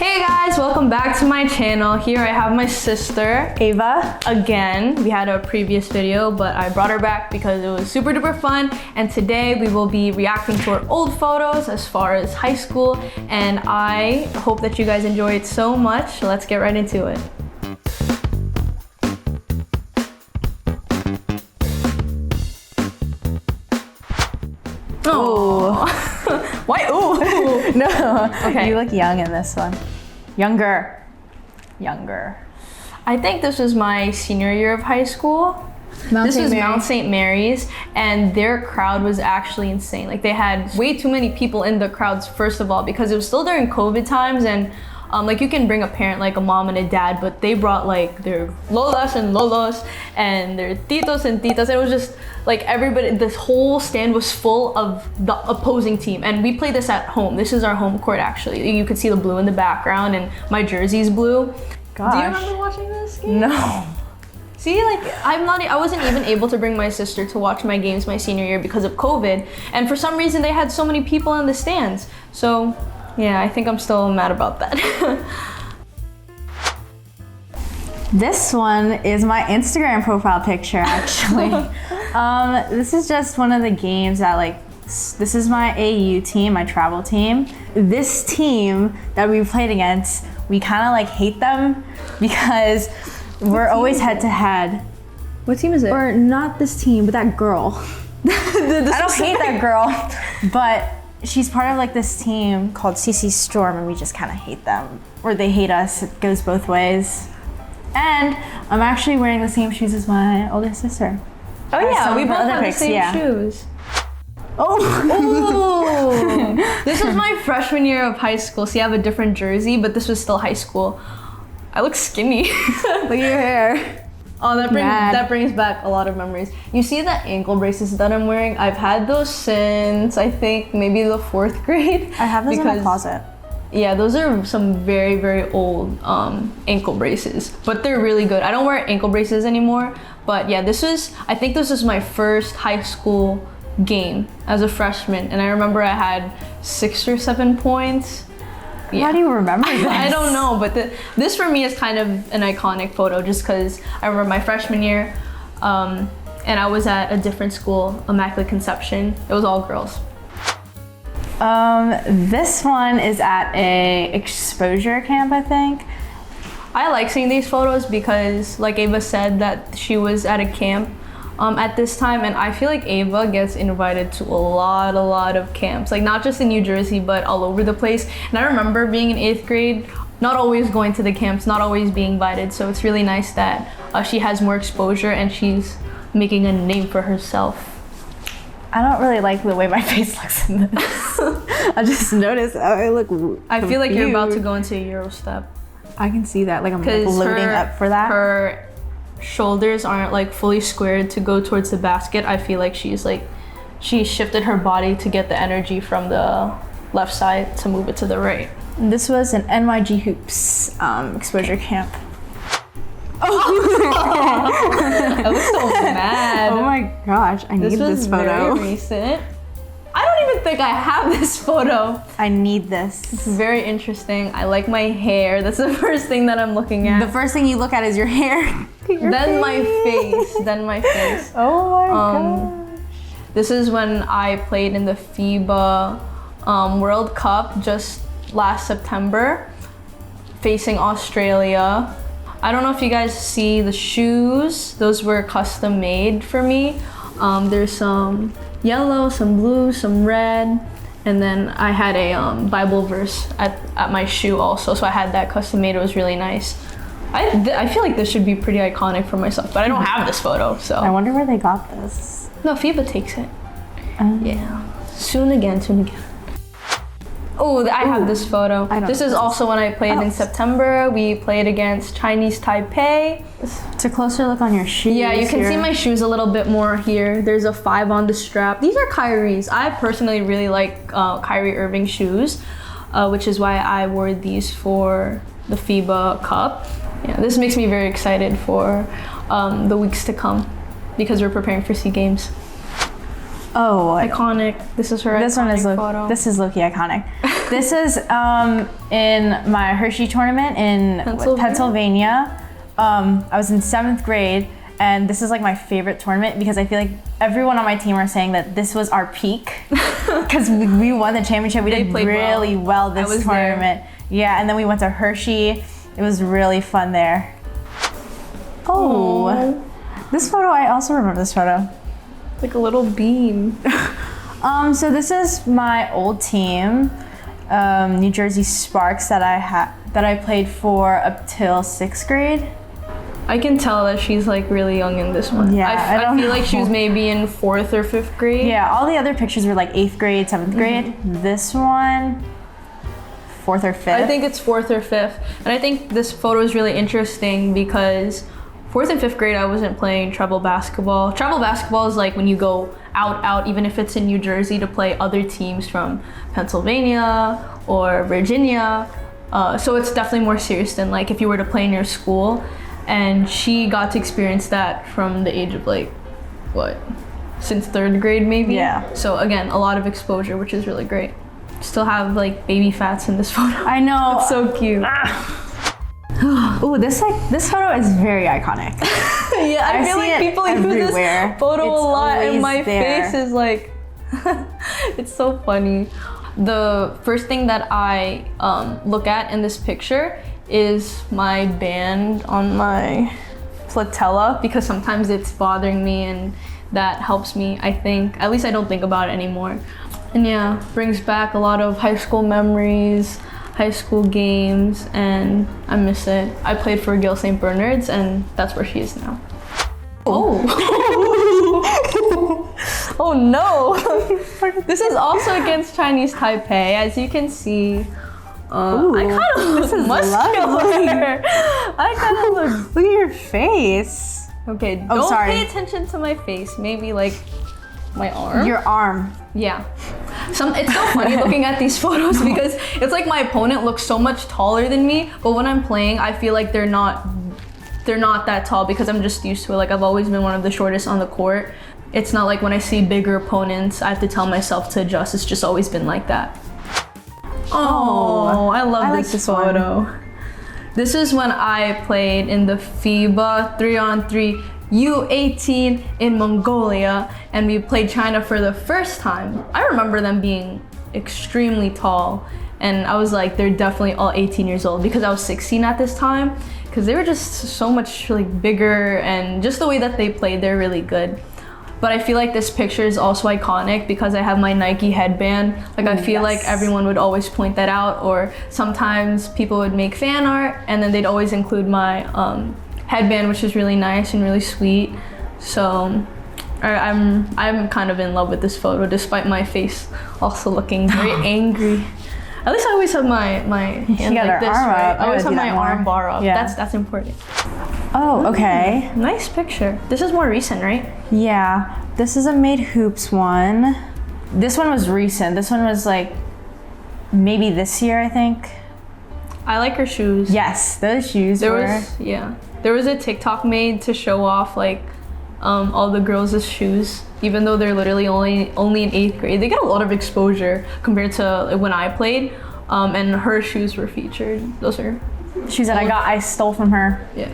Hey guys, welcome back to my channel. Here I have my sister, Ava. Again. We had a previous video, but I brought her back because it was super duper fun. And today we will be reacting to our old photos as far as high school. And I hope that you guys enjoy it so much. So let's get right into it. Oh. Why? Ooh. No. Okay. You look young in this one. Younger. I think this was my senior year of high school. Mount St. Mary's, and their crowd was actually insane. Like, they had way too many people in the crowds, first of all, because it was still during COVID times, and like, you can bring a parent, like a mom and a dad, but they brought like their lolas and lolos and their titos and titas. It was just like everybody, this whole stand was full of the opposing team. And we played this at home. This is our home court, actually. You could see the blue in the background, and my jersey's blue. Gosh. Do you remember watching this game? No. See, like, I wasn't even able to bring my sister to watch my games my senior year because of COVID. And for some reason, they had so many people in the stands. So yeah, I think I'm still mad about that. This one is my Instagram profile picture, actually. This is just one of the games that, like, this is my AU team, my travel team. This team that we played against, we kind of like hate them because we're always head to head. What team is it? Or not this team, but that girl. I don't hate that girl, but she's part of like this team called CC Storm, and we just kind of hate them. Or they hate us. It goes both ways. And I'm actually wearing the same shoes as my older sister. Oh yeah, we both have the same shoes. Oh! This was my freshman year of high school. See, I have a different jersey, but this was still high school. I look skinny. Look at your hair. Oh, that brings back a lot of memories. You see the ankle braces that I'm wearing? I've had those since, I think, maybe the 4th grade. I have those in my closet. Yeah, those are some very, very old ankle braces, but they're really good. I don't wear ankle braces anymore, but yeah, I think this was my first high school game as a freshman, and I remember I had 6 or 7 points. Yeah. How do you remember this? I don't know, but this for me is kind of an iconic photo just because I remember my freshman year, and I was at a different school, Immaculate Conception. It was all girls. This one is at a exposure camp, I think. I like seeing these photos because, like Ava said, that she was at a camp at this time, and I feel like Ava gets invited to a lot of camps, like not just in New Jersey, but all over the place. And I remember being in 8th grade, not always going to the camps, not always being invited. So it's really nice that she has more exposure and she's making a name for herself. I don't really like the way my face looks in this. I just noticed I look I feel like you're about to go into a Euro step. I can see that, like I'm like loading up for that. Her shoulders aren't like fully squared to go towards the basket. I feel like she shifted her body to get the energy from the left side to move it to the right. This was an NYG Hoops exposure camp. Oh! I was so mad. Oh my gosh, I need this photo. This was very recent. I don't even think I have this photo. I need this. It's very interesting. I like my hair. That's the first thing that I'm looking at. The first thing you look at is your hair. Then my face. Oh my gosh. This is when I played in the FIBA World Cup just last September, facing Australia. I don't know if you guys see the shoes. Those were custom made for me. There's some yellow, some blue, some red, and then I had a Bible verse at my shoe also, so I had that custom made. It was really nice. I feel like this should be pretty iconic for myself, but I don't have this photo, so. I wonder where they got this. No, FIBA takes it. Yeah, soon again. Oh, I have this photo. This is also when I played in September. We played against Chinese Taipei. It's a closer look on your shoes. Yeah, you can see my shoes a little bit more here. There's a 5 on the strap. These are Kyrie's. I personally really like Kyrie Irving shoes, which is why I wore these for the FIBA Cup. Yeah, this makes me very excited for the weeks to come because we're preparing for SEA Games. Oh, iconic. This is her. This iconic photo. This is low-key iconic. This is in my Hershey tournament in Pennsylvania. I was in 7th grade, and this is like my favorite tournament because I feel like everyone on my team are saying that this was our peak because we won the championship. We did really well this tournament. Yeah, and then we went to Hershey. It was really fun there. Oh, this photo, I also remember this photo. Like a little beam. So this is my old team, New Jersey Sparks that I played for up till 6th grade. I can tell that she's like really young in this one. Yeah, I feel like she was maybe in 4th or 5th grade. Yeah, all the other pictures were like 8th grade, 7th grade. This one, 4th or 5th. I think it's 4th or 5th. And I think this photo is really interesting because 4th and 5th grade, I wasn't playing travel basketball. Travel basketball is like when you go out, even if it's in New Jersey, to play other teams from Pennsylvania or Virginia. So it's definitely more serious than like if you were to play in your school. And she got to experience that from the age of like, what, since 3rd grade maybe? Yeah. So again, a lot of exposure, which is really great. Still have like baby fats in this photo. I know. It's so cute. Ooh, this photo is very iconic. Yeah, I feel like people use this photo a lot, and my face is like, it's so funny. The first thing that I look at in this picture is my band on my patella because sometimes it's bothering me, and that helps me, I think. At least I don't think about it anymore. And yeah, brings back a lot of high school memories, high school games, and I miss it. I played for Gilas St. Bernard's, and that's where she is now. Oh. Oh no. This is also against Chinese Taipei, as you can see. I kind of look muscular. I kind of look. Look at your face. Okay, don't pay attention to my face. Maybe like my arm. Your arm. Yeah. It's so funny looking at these photos because it's like my opponent looks so much taller than me, but when I'm playing, I feel like they're not that tall because I'm just used to it. Like I've always been one of the shortest on the court. It's not like when I see bigger opponents, I have to tell myself to adjust. It's just always been like that. Oh, I love this photo. This is when I played in the FIBA 3-on-3 U18 in Mongolia, and we played China for the first time. I remember them being extremely tall, and I was like, they're definitely all 18 years old because I was 16 at this time, because they were just so much like bigger, and just the way that they played, they're really good. But I feel like this picture is also iconic because I have my Nike headband. Like I feel like everyone would always point that out, or sometimes people would make fan art and then they'd always include my headband, which is really nice and really sweet. So I'm kind of in love with this photo, despite my face also looking very angry. At least I always have my hand like this, right? I always have my arm bar up. Yeah. That's important. Oh, okay. Nice picture. This is more recent, right? Yeah. This is a Made Hoops one. This one was recent. This one was like maybe this year, I think. I like her shoes. Yes, those shoes There was a TikTok made to show off like all the girls' shoes, even though they're literally only in 8th grade. They get a lot of exposure compared to when I played, and her shoes were featured. Those are shoes that I stole from her. Yeah.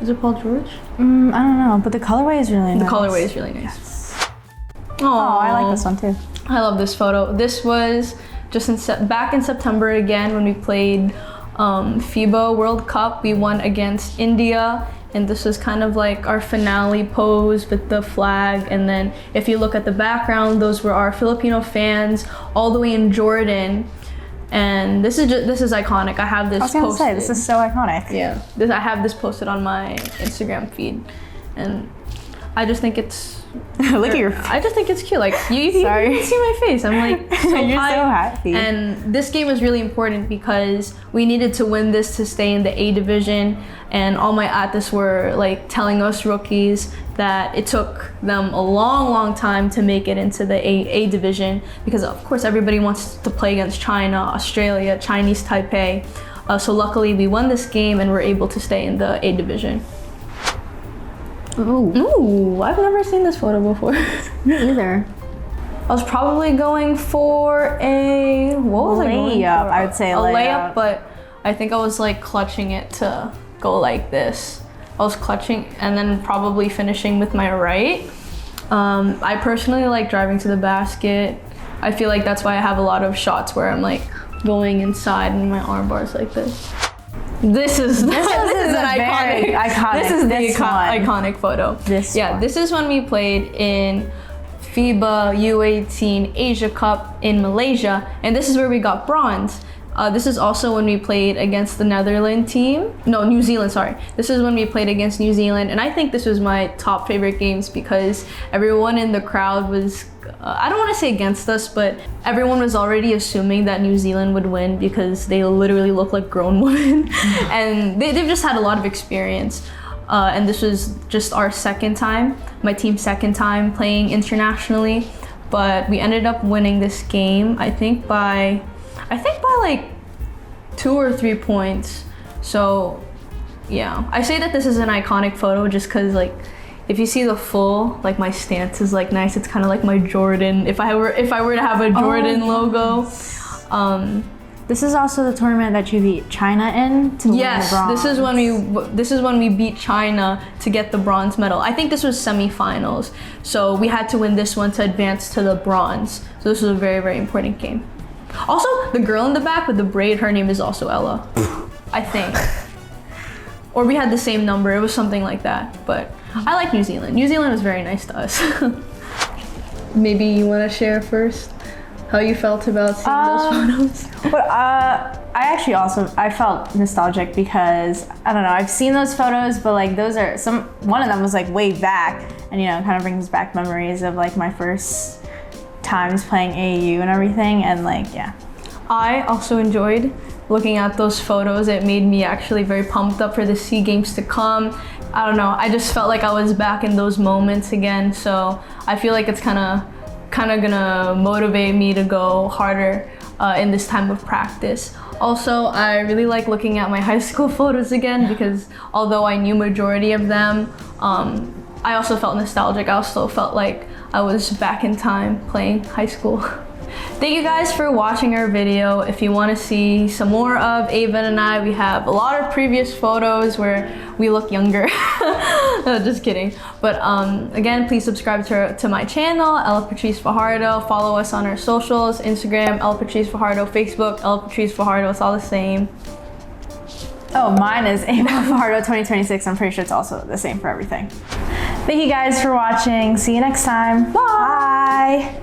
Is it Paul George? I don't know, but the colorway is really nice. The colorway is really nice. Yes. Oh, I like this one too. I love this photo. This was just back in September again when we played FIBA World Cup. We won against India, and this was kind of like our finale pose with the flag. And then if you look at the background, those were our Filipino fans all the way in Jordan. And this is iconic. I have this posted. I was gonna say, this is so iconic. Yeah, I have this posted on my Instagram feed, and I just think it's. Look at your face. I just think it's cute. Like you see my face. I'm like so You're high. so happy. And this game was really important because we needed to win this to stay in the A division. And all my athletes were like telling us rookies that it took them a long time to make it into the A division, because of course everybody wants to play against China, Australia, Chinese Taipei. So luckily we won this game and were able to stay in the A division. Ooh, I've never seen this photo before. Me either. I was probably going for a, what was I going for? I would say a layup. But I think I was like clutching it to go like this. I was clutching and then probably finishing with my right. I personally like driving to the basket. I feel like that's why I have a lot of shots where I'm like going inside and my arm bars like this. This is an iconic. This is the iconic photo. This is when we played in FIBA U18 Asia Cup in Malaysia, and this is where we got bronze. This is also when we played against the New Zealand, sorry. This is when we played against New Zealand, and I think this was my top favorite games because everyone in the crowd was, I don't want to say against us, but everyone was already assuming that New Zealand would win because they literally look like grown women. And they've just had a lot of experience. And this was just our my team's second time playing internationally. But we ended up winning this game, I think by like 2 or 3 points. So yeah, I say that this is an iconic photo just because like, if you see the full, like my stance is like nice. It's kind of like my Jordan. If I were to have a Jordan logo. This is also the tournament that you beat China in to win the bronze. This is when we beat China to get the bronze medal. I think this was semifinals. So we had to win this one to advance to the bronze. So this was a very, very important game. Also, the girl in the back with the braid, her name is also Ella, I think. Or we had the same number. It was something like that. But I like New Zealand. New Zealand was very nice to us. Maybe you want to share first how you felt about seeing those photos? But I felt nostalgic because, I don't know, I've seen those photos, but like one of them was like way back, and you know, kind of brings back memories of like my first times playing AAU and everything, and like, yeah. I also enjoyed looking at those photos. It made me actually very pumped up for the SEA Games to come. I don't know, I just felt like I was back in those moments again, so I feel like it's kind of gonna motivate me to go harder in this time of practice. Also, I really like looking at my high school photos again because although I knew majority of them, I also felt nostalgic. I also felt like I was back in time playing high school. Thank you guys for watching our video. If you want to see some more of Avon and I, we have a lot of previous photos where we look younger. Just kidding. But again, please subscribe to my channel, Ella Patrice Fajardo. Follow us on our socials, Instagram, Ella Patrice Fajardo, Facebook, Ella Patrice Fajardo. It's all the same. Oh, mine is Avon Fajardo 2026. I'm pretty sure it's also the same for everything. Thank you guys for watching. See you next time. Bye.